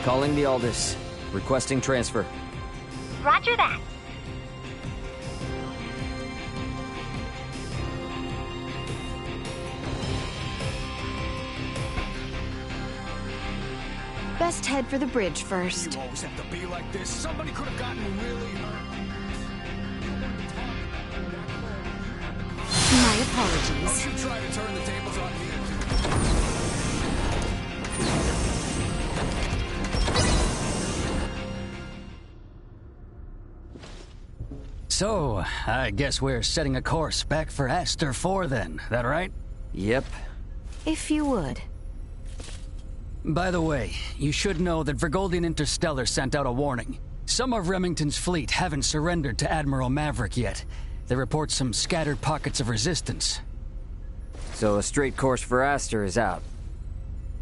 Calling the Aldous. Requesting transfer. Roger that. Best head for the bridge first. You always have to be like this. Somebody could have gotten really hurt. My apologies. Don't you try to turn the tables on me. So, I guess we're setting a course back for Aster 4 then, that right? Yep. If you would. By the way, you should know that Vergoldian Interstellar sent out a warning. Some of Remington's fleet haven't surrendered to Admiral Maverick yet. They report some scattered pockets of resistance. So a straight course for Aster is out.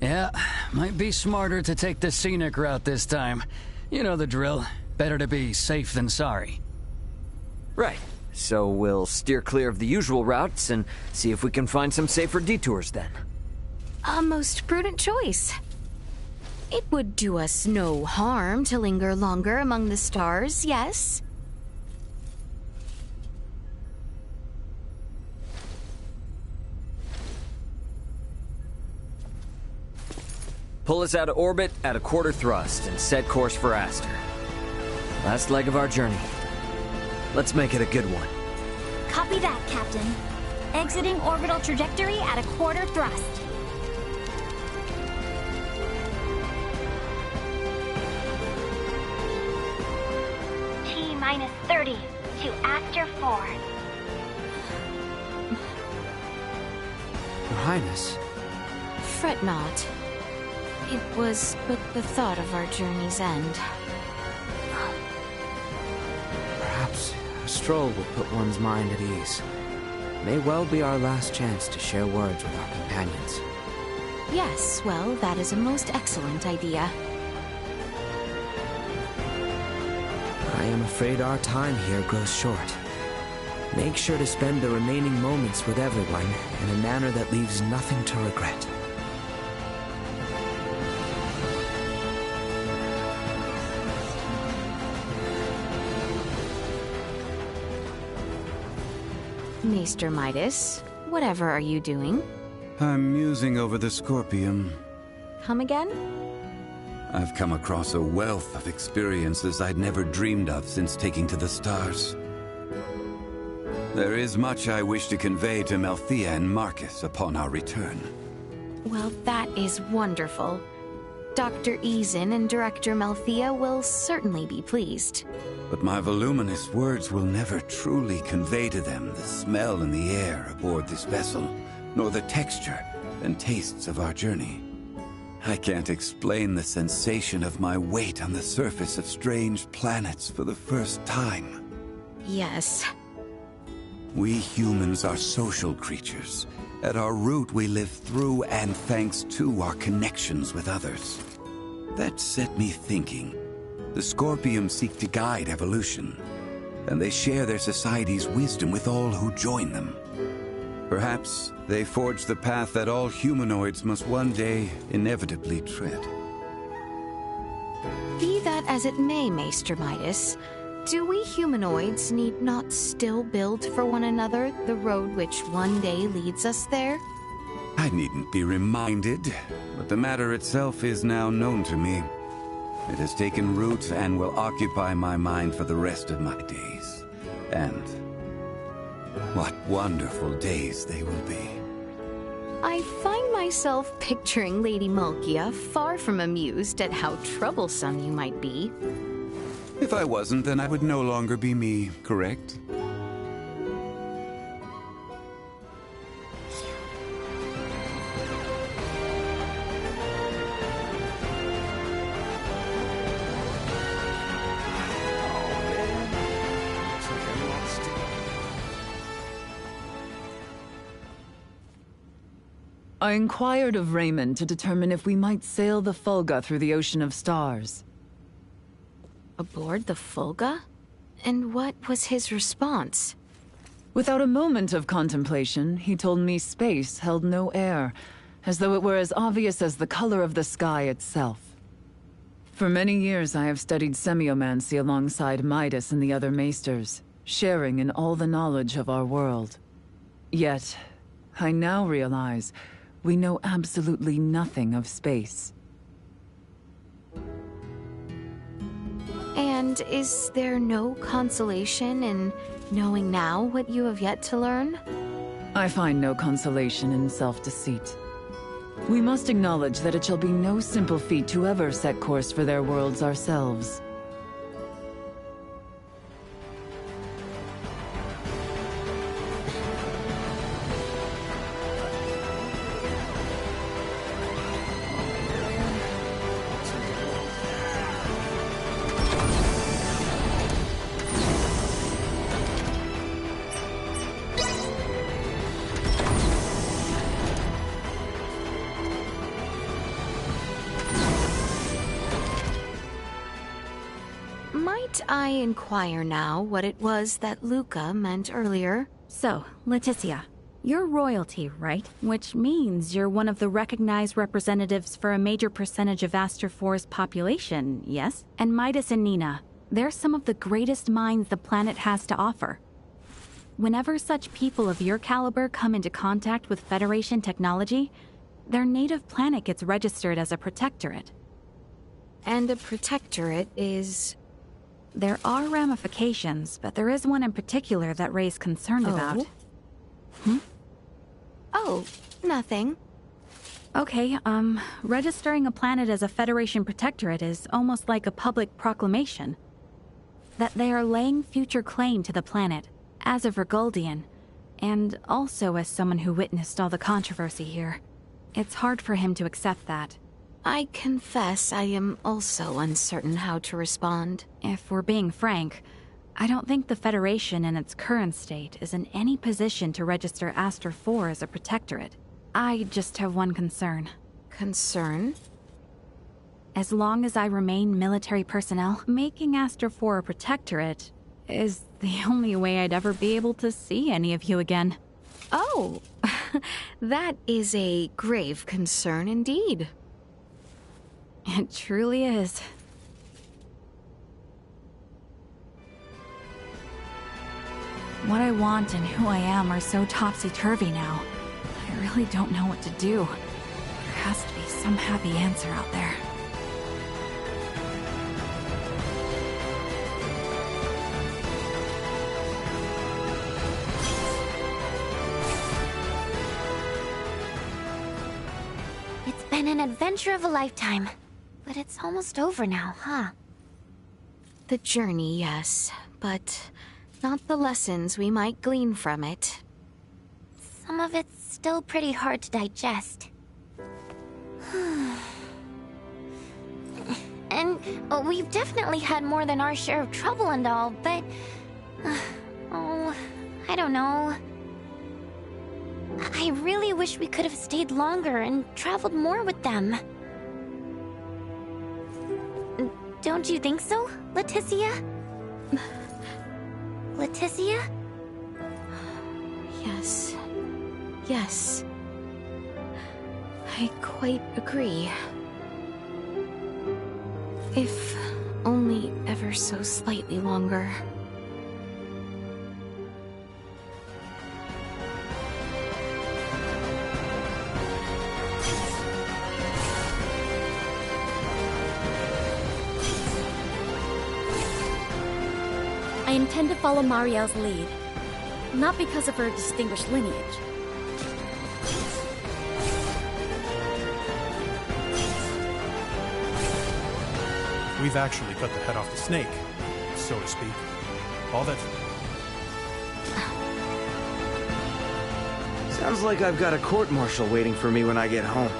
Yeah, might be smarter to take the scenic route this time. You know the drill. Better to be safe than sorry. Right. So we'll steer clear of the usual routes and see if we can find some safer detours then. A most prudent choice. It would do us no harm to linger longer among the stars, yes? Pull us out of orbit at a quarter thrust and set course for Aster. Last leg of our journey. Let's make it a good one. Copy that, Captain. Exiting orbital trajectory at a quarter thrust. T-minus 30 to Aster 4. Your Highness. Fret not. It was but the thought of our journey's end. Perhaps a stroll will put one's mind at ease. May well be our last chance to share words with our companions. Yes, well, that is a most excellent idea. I am afraid our time here grows short. Make sure to spend the remaining moments with everyone in a manner that leaves nothing to regret. Maester Midas, whatever are you doing? I'm musing over the Scorpium. Come again? I've come across a wealth of experiences I'd never dreamed of since taking to the stars. There is much I wish to convey to Melthea and Marcus upon our return. Well, that is wonderful. Dr. Eason and Director Melthea will certainly be pleased. But my voluminous words will never truly convey to them the smell in the air aboard this vessel, nor the texture and tastes of our journey. I can't explain the sensation of my weight on the surface of strange planets for the first time. Yes. We humans are social creatures. At our root, we live through and thanks to our connections with others. That set me thinking. The Scorpium seek to guide evolution, and they share their society's wisdom with all who join them. Perhaps they forge the path that all humanoids must one day inevitably tread. Be that as it may, Maester Midas, do we humanoids need not still build for one another the road which one day leads us there? I needn't be reminded, but the matter itself is now known to me. It has taken root and will occupy my mind for the rest of my days. And what wonderful days they will be. I find myself picturing Lady Malkia far from amused at how troublesome you might be. If I wasn't, then I would no longer be me, correct? I inquired of Raymond to determine if we might sail the Fulga through the Ocean of Stars. Aboard the Fulga? And what was his response? Without a moment of contemplation, he told me space held no air, as though it were as obvious as the color of the sky itself. For many years I have studied semiomancy alongside Midas and the other maesters, sharing in all the knowledge of our world. Yet, I now realize we know absolutely nothing of space. And is there no consolation in knowing now what you have yet to learn? I find no consolation in self-deceit. We must acknowledge that it shall be no simple feat to ever set course for their worlds ourselves. Might I inquire now what it was that Luca meant earlier? So, Leticia, you're royalty, right? Which means you're one of the recognized representatives for a major percentage of Aster 4's population, yes? And Midas and Nina, they're some of the greatest minds the planet has to offer. Whenever such people of your caliber come into contact with Federation technology, their native planet gets registered as a protectorate. And a protectorate is... There are ramifications, but there is one in particular that Ray's concerned about. Oh, nothing. Okay, registering a planet as a Federation protectorate is almost like a public proclamation. That they are laying future claim to the planet, as a Vergoldian, and also as someone who witnessed all the controversy here. It's hard for him to accept that. I confess I am also uncertain how to respond. If we're being frank, I don't think the Federation in its current state is in any position to register Aster 4 as a protectorate. I just have one concern. Concern? As long as I remain military personnel, making Aster 4 a protectorate is the only way I'd ever be able to see any of you again. Oh, that is a grave concern indeed. It truly is. What I want and who I am are so topsy-turvy now. I really don't know what to do. There has to be some happy answer out there. It's been an adventure of a lifetime. But it's almost over now, huh? The journey, yes, but not the lessons we might glean from it. Some of it's still pretty hard to digest. And we've definitely had more than our share of trouble and all, but... oh, I don't know. I really wish we could have stayed longer and traveled more with them. Don't you think so, Leticia? Leticia? Yes. Yes. I quite agree. If only ever so slightly longer. I intend to follow Marielle's lead. Not because of her distinguished lineage. We've actually cut the head off the snake, so to speak. All that... Sounds like I've got a court-martial waiting for me when I get home.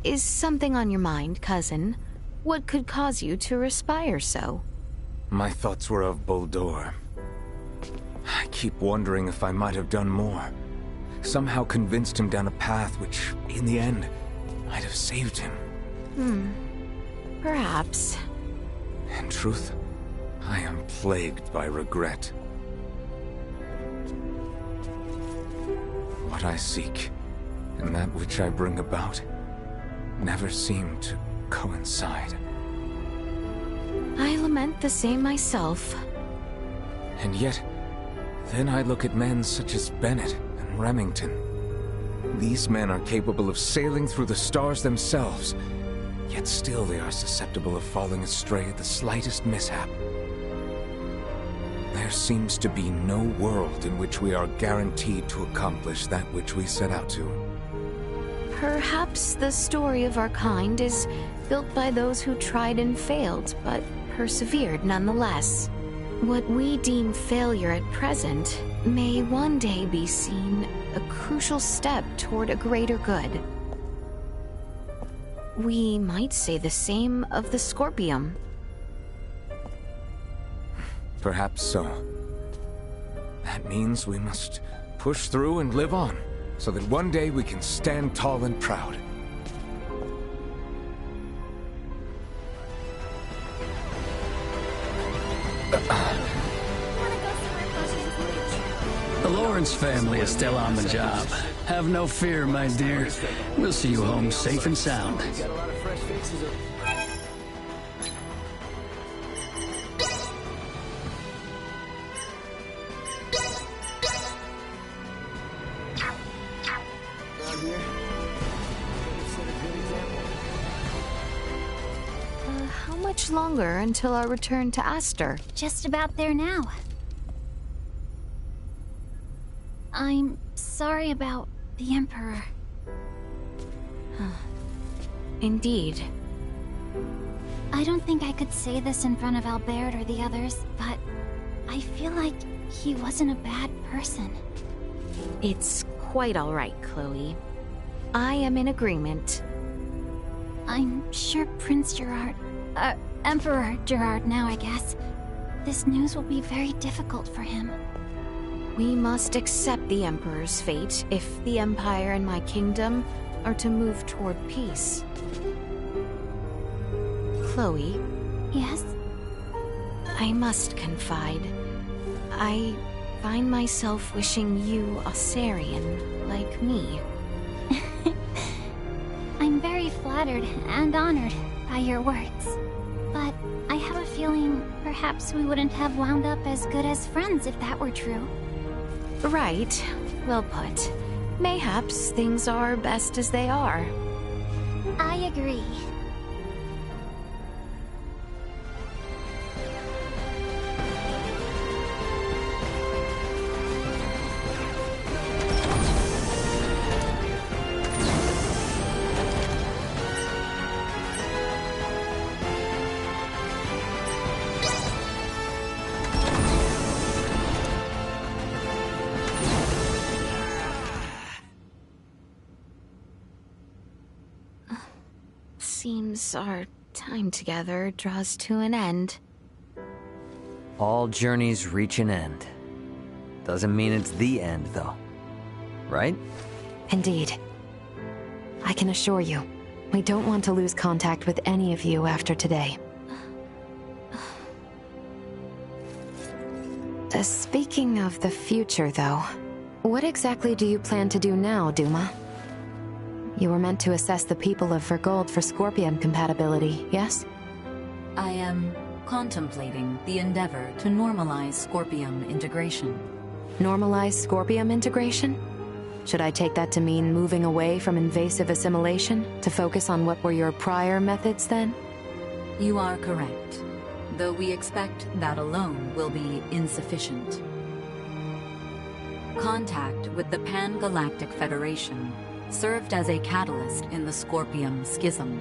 Is something on your mind, cousin? What could cause you to respire so? My thoughts were of Buldur. I keep wondering if I might have done more. Somehow convinced him down a path which, in the end, might have saved him. Perhaps. In truth, I am plagued by regret. What I seek, and that which I bring about, never seem to coincide. I lament the same myself. And yet, then I look at men such as Bennett and Remington. These men are capable of sailing through the stars themselves, yet still they are susceptible of falling astray at the slightest mishap. There seems to be no world in which we are guaranteed to accomplish that which we set out to. Perhaps the story of our kind is built by those who tried and failed, but persevered nonetheless. What we deem failure at present may one day be seen a crucial step toward a greater good. We might say the same of the Scorpium. Perhaps so. That means we must push through and live on, so that one day we can stand tall and proud. The Lawrence family is still on the job. Have no fear, my dear. We'll see you home safe and sound. How much longer until our return to Aster? Just about there now. I'm sorry about the Emperor. Indeed. I don't think I could say this in front of Albert or the others, but I feel like he wasn't a bad person. It's quite all right, Chloe. I am in agreement. I'm sure Prince Gerard... Emperor Gerard now, I guess. This news will be very difficult for him. We must accept the Emperor's fate if the Empire and my kingdom are to move toward peace. Chloe? Yes? I must confide. I find myself wishing you Ossarian, like me. I'm very flattered and honored by your words. But I have a feeling perhaps we wouldn't have wound up as good as friends if that were true. Right. Well put. Mayhaps things are best as they are. I agree. Seems our time together draws to an end. All journeys reach an end. Doesn't mean it's the end, though. Right? Indeed. I can assure you, we don't want to lose contact with any of you after today. Speaking of the future, though, what exactly do you plan to do now, Duma? You were meant to assess the people of Vergold for Scorpium compatibility, yes? I am contemplating the endeavor to normalize Scorpium integration. Normalize Scorpium integration? Should I take that to mean moving away from invasive assimilation to focus on what were your prior methods then? You are correct, though we expect that alone will be insufficient. Contact with the Pan-Galactic Federation served as a catalyst in the Scorpium schism.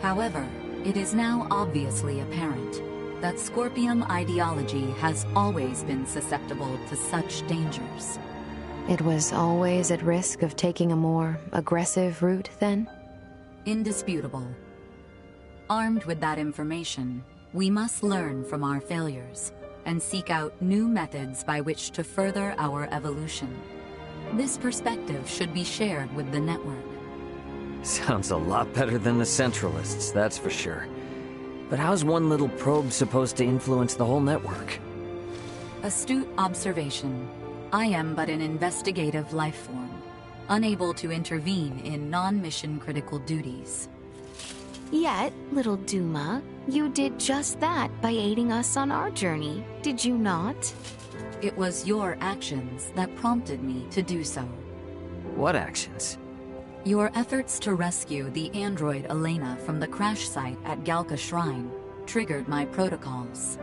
However, it is now obviously apparent that Scorpium ideology has always been susceptible to such dangers. It was always at risk of taking a more aggressive route, then? indisputable. Armed with that information, we must learn from our failures and seek out new methods by which to further our evolution. This perspective should be shared with the network. Sounds a lot better than the Centralists, that's for sure. But how's one little probe supposed to influence the whole network? Astute observation. I am but an investigative life form, unable to intervene in non-mission critical duties. Yet, little Duma, you did just that by aiding us on our journey, did you not? It was your actions that prompted me to do so. What actions? Your efforts to rescue the android Elena from the crash site at Galka Shrine triggered my protocols.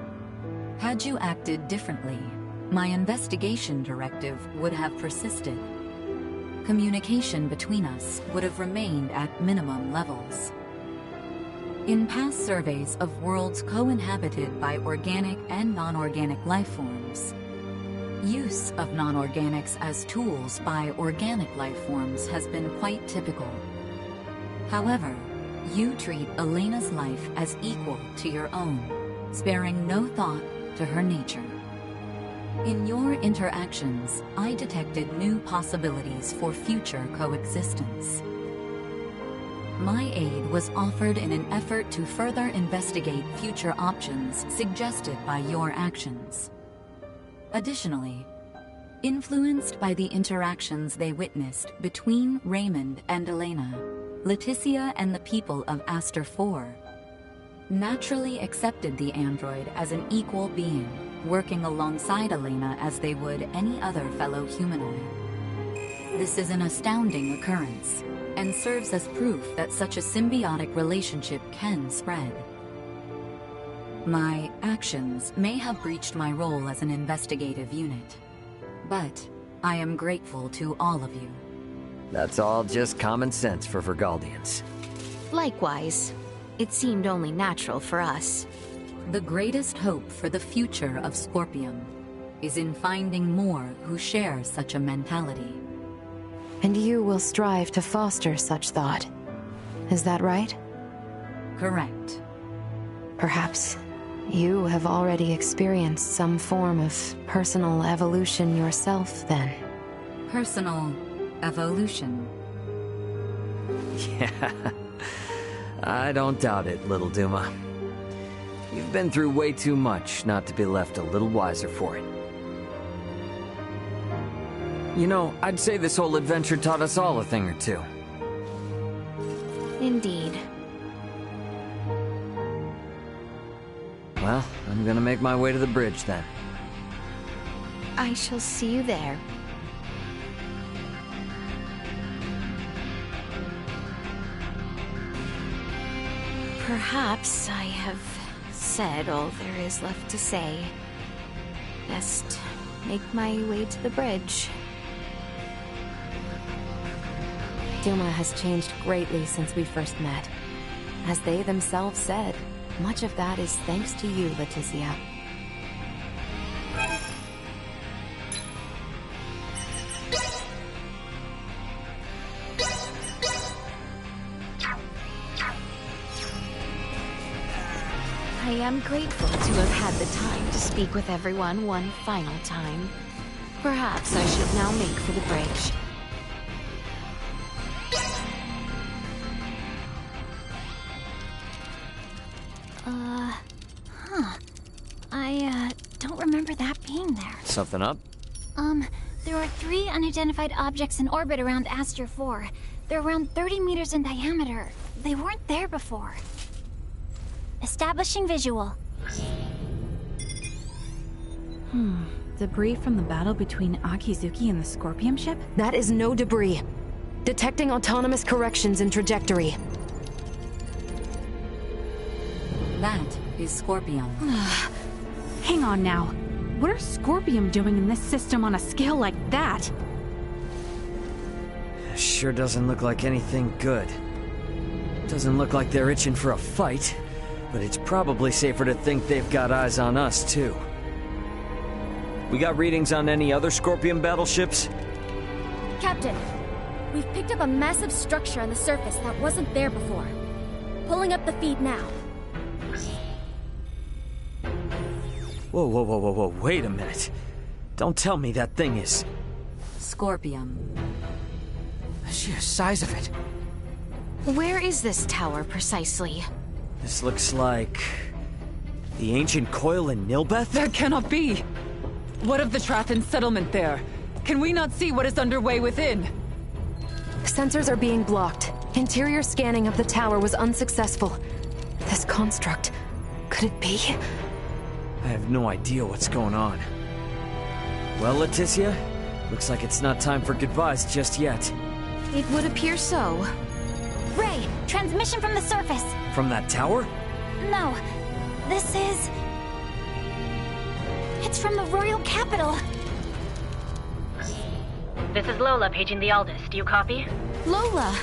Had you acted differently, my investigation directive would have persisted. Communication between us would have remained at minimum levels. In past surveys of worlds co-inhabited by organic and non-organic life forms, use of non-organics as tools by organic life forms has been quite typical. However, you treat Elena's life as equal to your own, sparing no thought to her nature. In your interactions, I detected new possibilities for future coexistence. My aid was offered in an effort to further investigate future options suggested by your actions. Additionally, influenced by the interactions they witnessed between Raymond and Elena, Leticia and the people of Aster 4 naturally accepted the android as an equal being, working alongside Elena as they would any other fellow humanoid. This is an astounding occurrence, and serves as proof that such a symbiotic relationship can spread. My actions may have breached my role as an investigative unit, but I am grateful to all of you. That's all just common sense for Vergaldians. Likewise, it seemed only natural for us. The greatest hope for the future of Scorpium is in finding more who share such a mentality. And you will strive to foster such thought. Is that right? Correct. Perhaps you have already experienced some form of personal evolution yourself, then. Personal evolution? Yeah. I don't doubt it, little Duma. You've been through way too much not to be left a little wiser for it. You know, I'd say this whole adventure taught us all a thing or two. Indeed. Well, I'm gonna make my way to the bridge then. I shall see you there. Perhaps I have said all there is left to say. Best make my way to the bridge. Duma has changed greatly since we first met. As they themselves said, much of that is thanks to you, Leticia. I am grateful to have had the time to speak with everyone one final time. Perhaps I should now make for the bridge. I don't remember that being there. Something up? There are 3 unidentified objects in orbit around Aster 4. They're around 30 meters in diameter. They weren't there before. Establishing visual. Debris from the battle between Akizuki and the Scorpium ship? That is no debris. Detecting autonomous corrections in trajectory. That is Scorpium. Hang on now. What are Scorpium doing in this system on a scale like that? Sure doesn't look like anything good. Doesn't look like they're itching for a fight, but it's probably safer to think they've got eyes on us, too. We got readings on any other Scorpion battleships? Captain, We've picked up a massive structure on the surface that wasn't there before. Pulling up the feed now. Whoa, wait a minute. Don't tell me that thing is... Scorpium. The sheer size of it. Where is this tower, precisely? This looks like... the ancient coil in Nilbeth? That cannot be! What of the Trathan settlement there? Can we not see what is underway within? Sensors are being blocked. Interior scanning of the tower was unsuccessful. This construct... could it be? I have no idea what's going on. Well, Leticia, looks like it's not time for goodbyes just yet. It would appear so. Ray, transmission from the surface. From that tower? No, this is... it's from the royal capital. This is Lola paging the Aldous. Do you copy? Lola!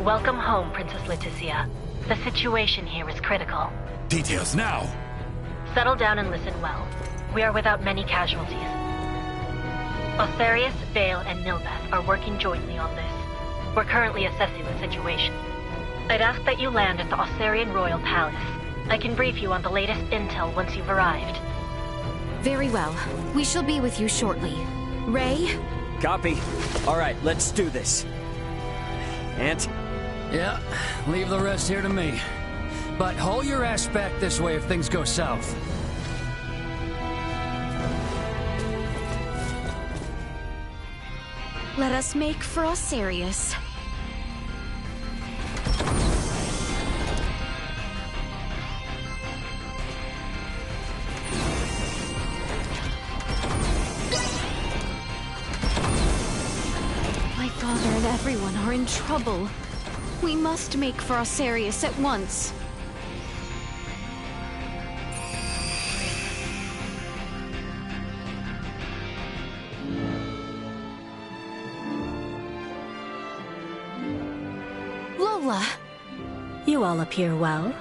Welcome home, Princess Leticia. The situation here is critical. Details now! Settle down and listen well. We are without many casualties. Osarius, Vale, and Nilbeth are working jointly on this. We're currently assessing the situation. I'd ask that you land at the Osarian Royal Palace. I can brief you on the latest intel once you've arrived. Very well. We shall be with you shortly. Ray? Copy. Alright, let's do this. Ant? Yeah, leave the rest here to me. But haul your ass back this way if things go south. Let us make for Osarius. My father and everyone are in trouble. We must make for Osarius at once. Lola! You all appear well.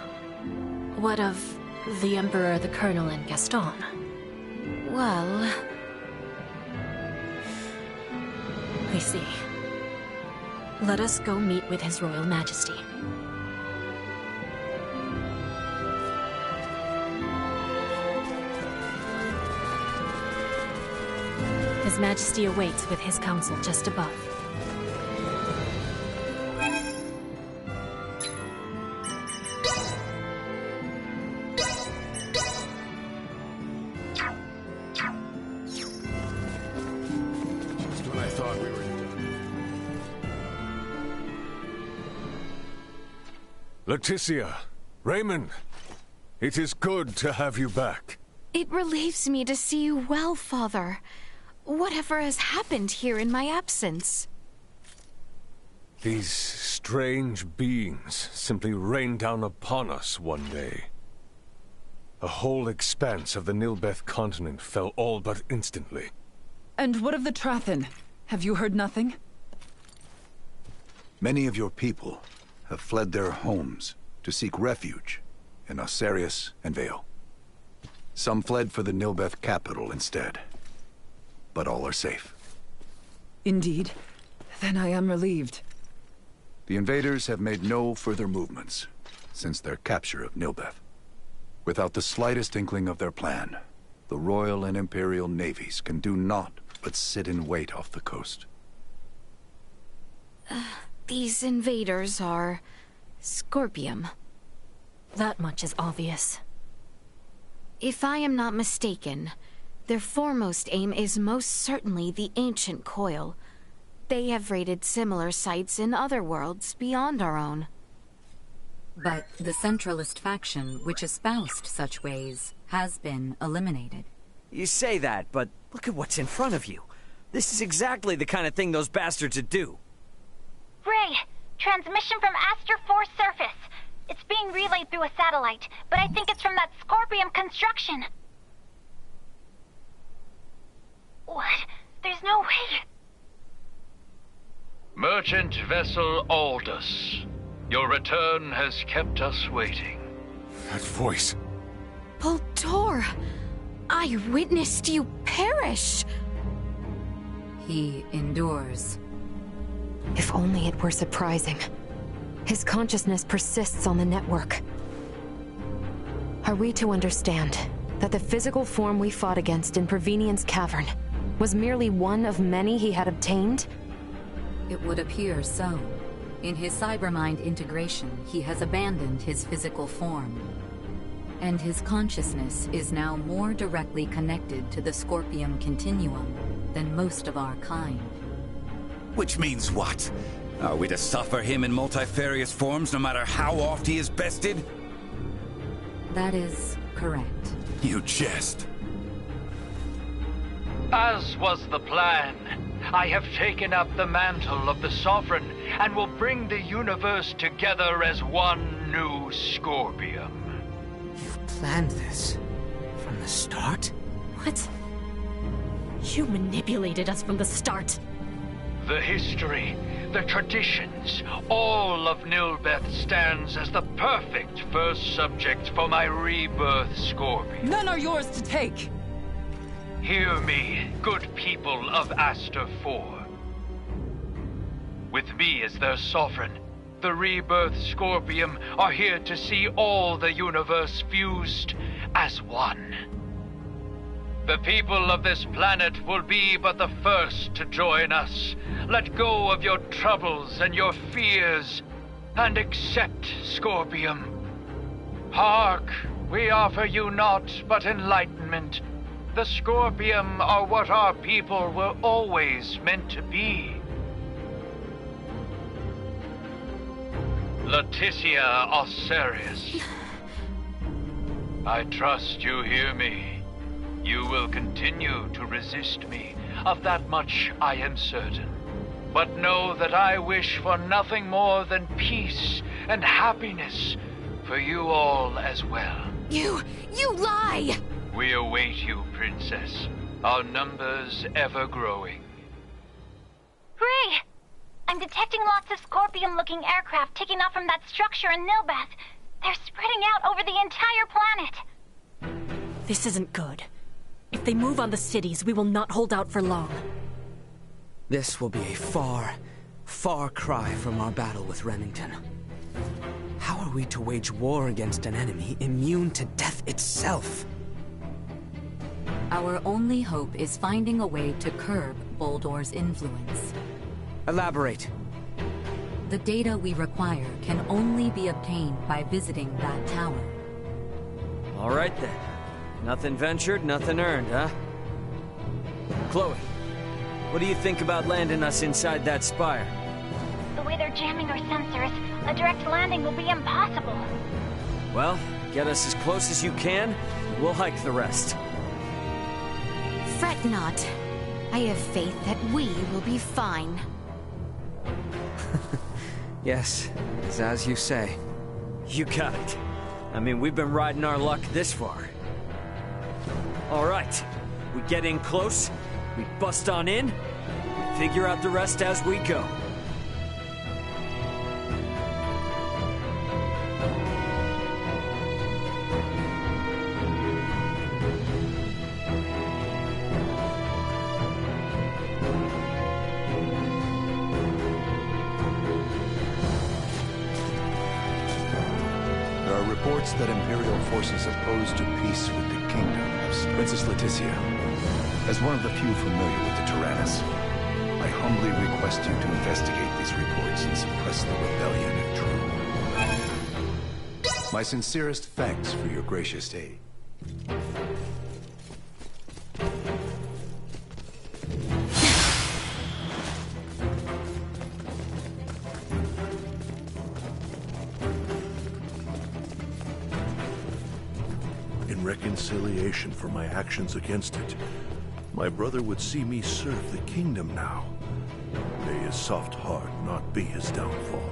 What of the Emperor, the Colonel, and Gaston? Well... I see. Let us go meet with His Royal Majesty. His Majesty awaits with his council just above. Just when I thought we were done. Leticia, Raymond, it is good to have you back. It relieves me to see you well, Father. Whatever has happened here in my absence? These strange beings simply rained down upon us one day. A whole expanse of the Nilbeth continent fell all but instantly. And what of the Trathan? Have you heard nothing? Many of your people have fled their homes to seek refuge in Osarius and Vale. Some fled for the Nilbeth capital instead. But all are safe. Indeed. Then I am relieved. The invaders have made no further movements since their capture of Nilbeth. Without the slightest inkling of their plan, the Royal and Imperial navies can do naught but sit in wait off the coast. These invaders are... Scorpium. That much is obvious. If I am not mistaken, their foremost aim is most certainly the ancient coil. They have raided similar sites in other worlds beyond our own. But the Centralist faction, which espoused such ways, has been eliminated. You say that, but look at what's in front of you. This is exactly the kind of thing those bastards would do. Ray, transmission from Aster 4 surface. It's being relayed through a satellite, but I think it's from that Scorpium construction. What? There's no way. Merchant vessel Aldous. Your return has kept us waiting. That voice. Voltor! I witnessed you perish! He endures. If only it were surprising. His consciousness persists on the network. Are we to understand that the physical form we fought against in Prevenient's cavern was merely one of many he had obtained? It would appear so. In his cybermind integration, he has abandoned his physical form. And his consciousness is now more directly connected to the Scorpium Continuum than most of our kind. Which means what? Are we to suffer him in multifarious forms no matter how oft he is bested? That is correct. You jest. As was the plan, I have taken up the mantle of the Sovereign and will bring the universe together as one new Scorpium. You've planned this from the start? What? You manipulated us from the start. The history, the traditions, all of Nilbeth stands as the perfect first subject for my rebirth, Scorpion. None are yours to take! Hear me, good people of Aster 4. With me as their sovereign, the rebirth Scorpium are here to see all the universe fused as one. The people of this planet will be but the first to join us. Let go of your troubles and your fears, and accept Scorpium. Hark, we offer you naught but enlightenment. The Scorpium are what our people were always meant to be. Leticia Osirius. I trust you hear me. You will continue to resist me. Of that much I am certain. But know that I wish for nothing more than peace and happiness for you all as well. You lie! We await you, Princess. Our numbers ever growing. Ray! I'm detecting lots of Scorpion-looking aircraft taking off from that structure in Nilbeth. They're spreading out over the entire planet. This isn't good. If they move on the cities, we will not hold out for long. This will be a far, far cry from our battle with Remington. How are we to wage war against an enemy immune to death itself? Our only hope is finding a way to curb Boldor's influence. Elaborate. The data we require can only be obtained by visiting that tower. All right then. Nothing ventured, nothing earned, huh? Chloe, what do you think about landing us inside that spire? The way they're jamming our sensors, a direct landing will be impossible. Well, get us as close as you can, and we'll hike the rest. Fret not. I have faith that we will be fine. Yes, it's as you say. You got it. I mean, we've been riding our luck this far. All right, we get in close, we bust on in, we figure out the rest as we go. There are reports that Imperial forces opposed to peace with the kingdom have... Princess Leticia, as one of the few familiar with the Tyrannus, I humbly request you to investigate these reports and suppress the rebellion if true. My sincerest thanks for your gracious aid. In reconciliation for my actions against it, my brother would see me serve the kingdom now. May his soft heart not be his downfall.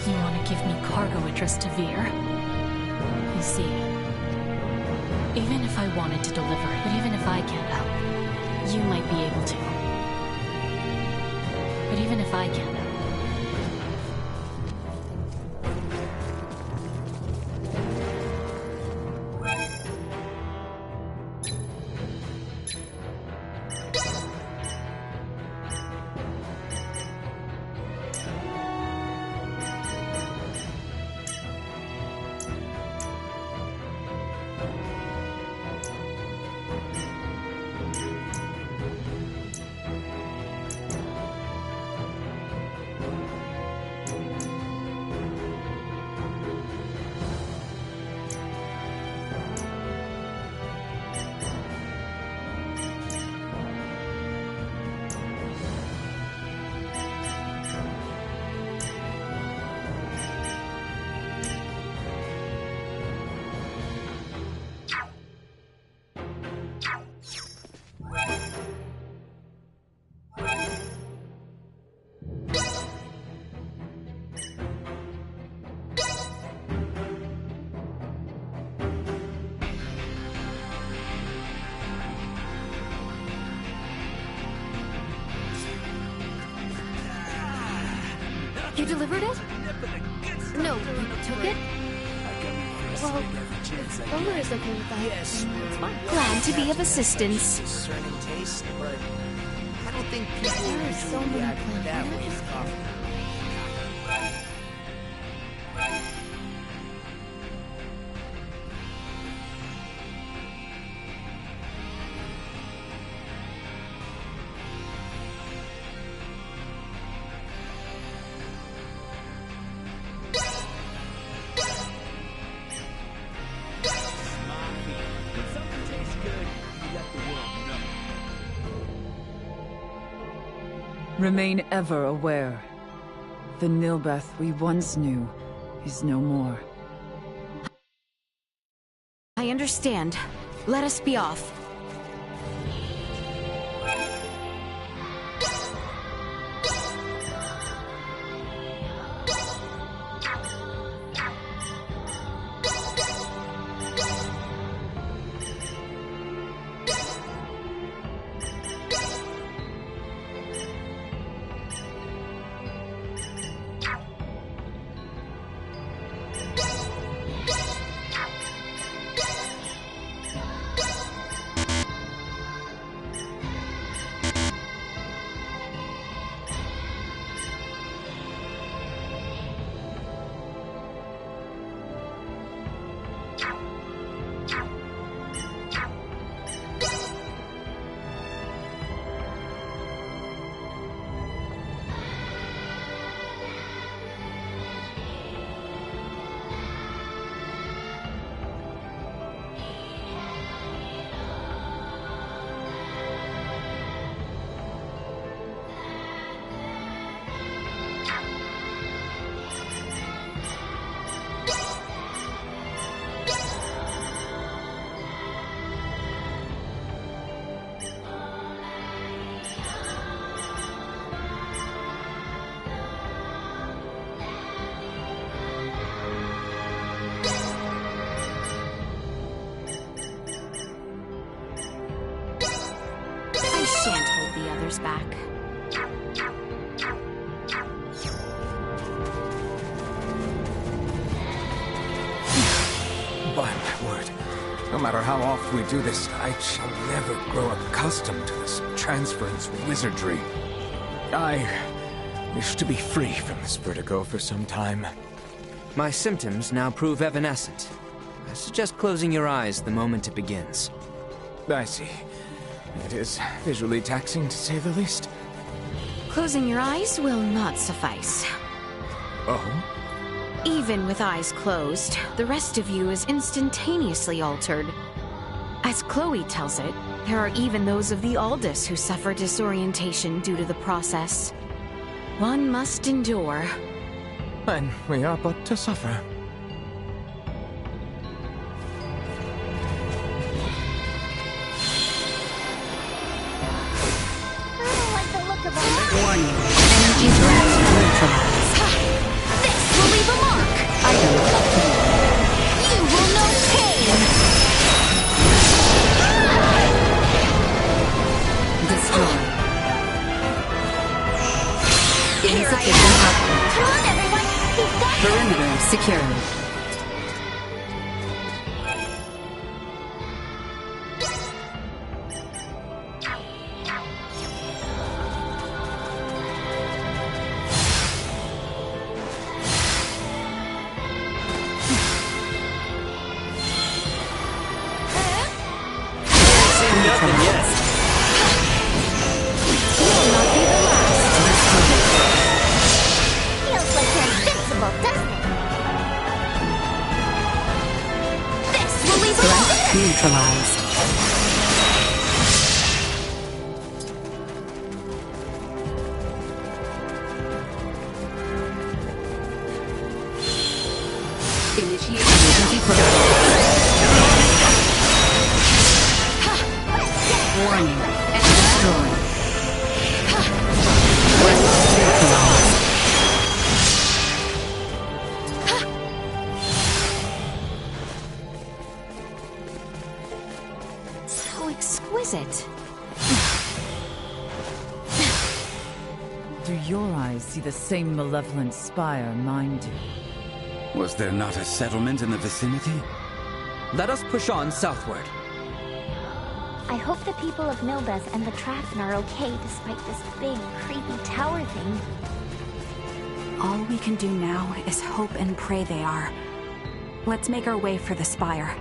You want to give me cargo interest to Veer? You see, even if I wanted to deliver it, but even if I can't help, you might be able to. But even if I can't help, You delivered it? No, you took it? Well, Bowler is okay with that. Yes, it's fine. Glad to be of assistance. Discerning taste, but I don't think people There are so usually many react that way planners. to coffee. Remain ever aware. The Nilbeth we once knew is no more. I understand. Let us be off. I shan't hold the others back. By my word, no matter how oft we do this, I shall never grow accustomed to this transference wizardry. I wish to be free from this vertigo for some time. My symptoms now prove evanescent. I suggest closing your eyes the moment it begins. I see. It is visually taxing, to say the least. Closing your eyes will not suffice. Oh? Even with eyes closed, the rest of you is instantaneously altered. As Chloe tells it, there are even those of the Aldous who suffer disorientation due to the process. One must endure. And we are but to suffer. Warning. Energy blast neutralized. This will leave a mark! Item You will know pain! destroyed. Insufficient output. Come on, everyone! He's got Perimeter secured. Nothing yet. Will not be the last. feels like you're invincible, doesn't it? This will leave a Threat mark! neutralized. Initiate emergency protocol. Warning. And destroyed. Neutralized. So exquisite. Do your eyes see the same malevolent spire mine do. Was there not a settlement in the vicinity? Let us push on southward. I hope the people of Nilbeth and the Traffen are okay despite this big, creepy tower thing. All we can do now is hope and pray they are. Let's make our way for the spire.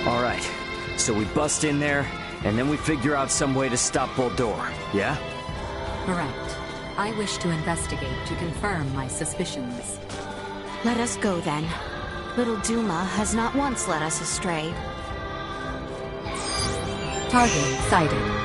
Alright, so we bust in there, and then we figure out some way to stop Vol'dor, yeah? Correct. I wish to investigate to confirm my suspicions. Let us go then. Little Duma has not once led us astray. Target sighted.